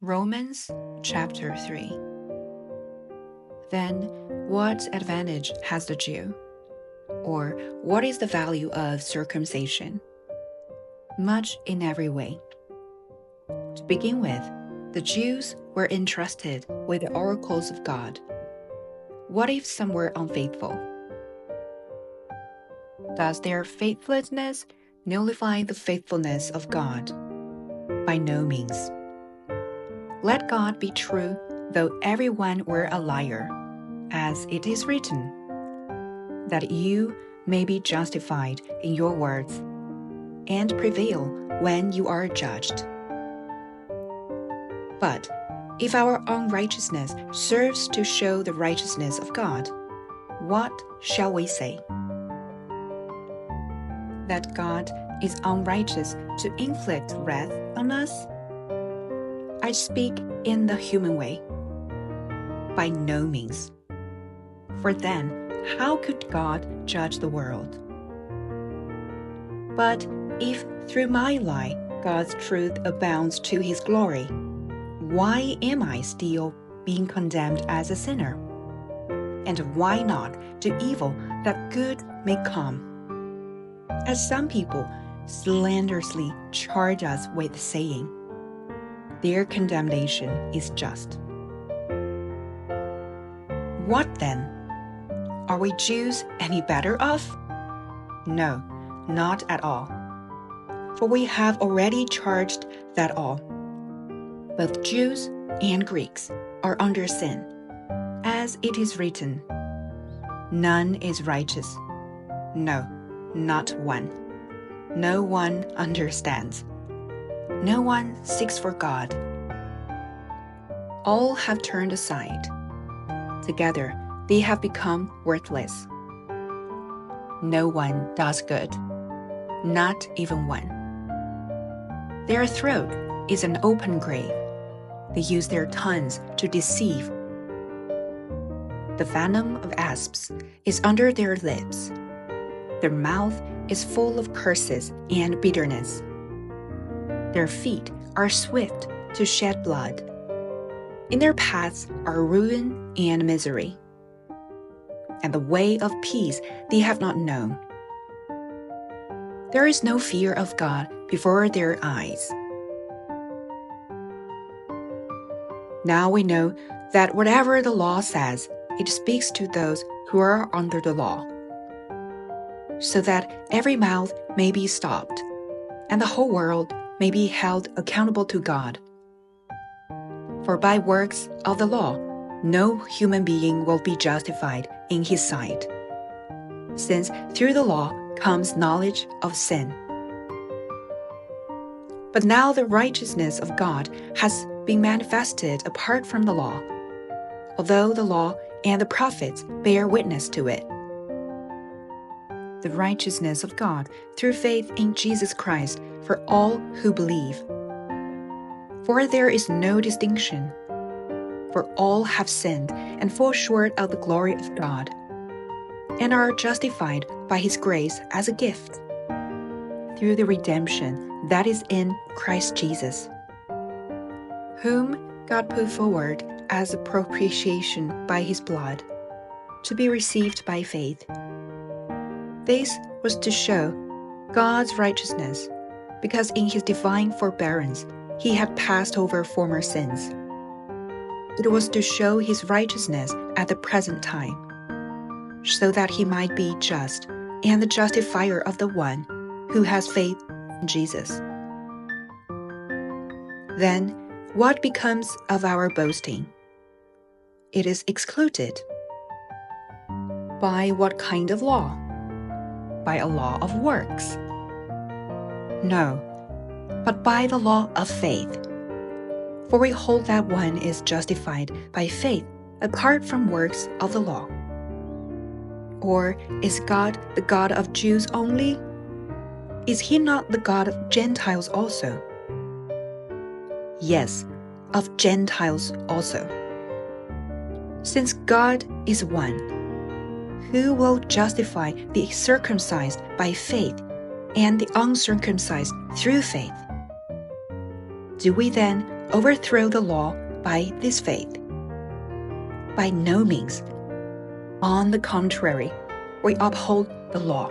Romans chapter 3. Then what advantage has the Jew? Or what is the value of circumcision? Much in every way. To begin with, the Jews were entrusted with the oracles of God. What if some were unfaithful? Does their faithlessness nullify the faithfulness of God? By no means. Let God be true, though everyone were a liar, as it is written, that you may be justified in your words, and prevail when you are judged. But if our unrighteousness serves to show the righteousness of God, what shall we say? That God is unrighteous to inflict wrath on us? I speak in the human way. By no means. For then, how could God judge the world? But if through my lie God's truth abounds to his glory, why am I still being condemned as a sinner? And why not do evil that good may come? As some people slanderously charge us with saying, their condemnation is just. What then? Are we Jews any better off? No, not at all. For we have already charged that all, both Jews and Greeks, are under sin, as it is written, none is righteous. No, not one. No one understands. No one seeks for God. All have turned aside. Together, they have become worthless. No one does good, not even one. Their throat is an open grave. They use their tongues to deceive. The venom of asps is under their lips. Their mouth is full of curses and bitterness. Their feet are swift to shed blood. In their paths are ruin and misery. And the way of peace they have not known. There is no fear of God before their eyes. Now we know that whatever the law says, it speaks to those who are under the law, so that every mouth may be stopped, and the whole world may be held accountable to God. For by works of the law, no human being will be justified in his sight, since through the law comes knowledge of sin. But now the righteousness of God has been manifested apart from the law, although the law and the prophets bear witness to it. The righteousness of God through faith in Jesus Christ for all who believe. For there is no distinction, for all have sinned and fall short of the glory of God, and are justified by his grace as a gift, through the redemption that is in Christ Jesus, whom God put forward as a propitiation by his blood, to be received by faith. This was to show God's righteousness, because in his divine forbearance he had passed over former sins. It was to show his righteousness at the present time, so that he might be just and the justifier of the one who has faith in Jesus. Then what becomes of our boasting? It is excluded. By what kind of law? By a law of works? No, but by the law of faith. For we hold that one is justified by faith apart from works of the law. Or is God the God of Jews only? Is he not the God of Gentiles also? Yes, of Gentiles also. Since God is one, who will justify the circumcised by faith and the uncircumcised through faith? Do we then overthrow the law by this faith? By no means. On the contrary, we uphold the law.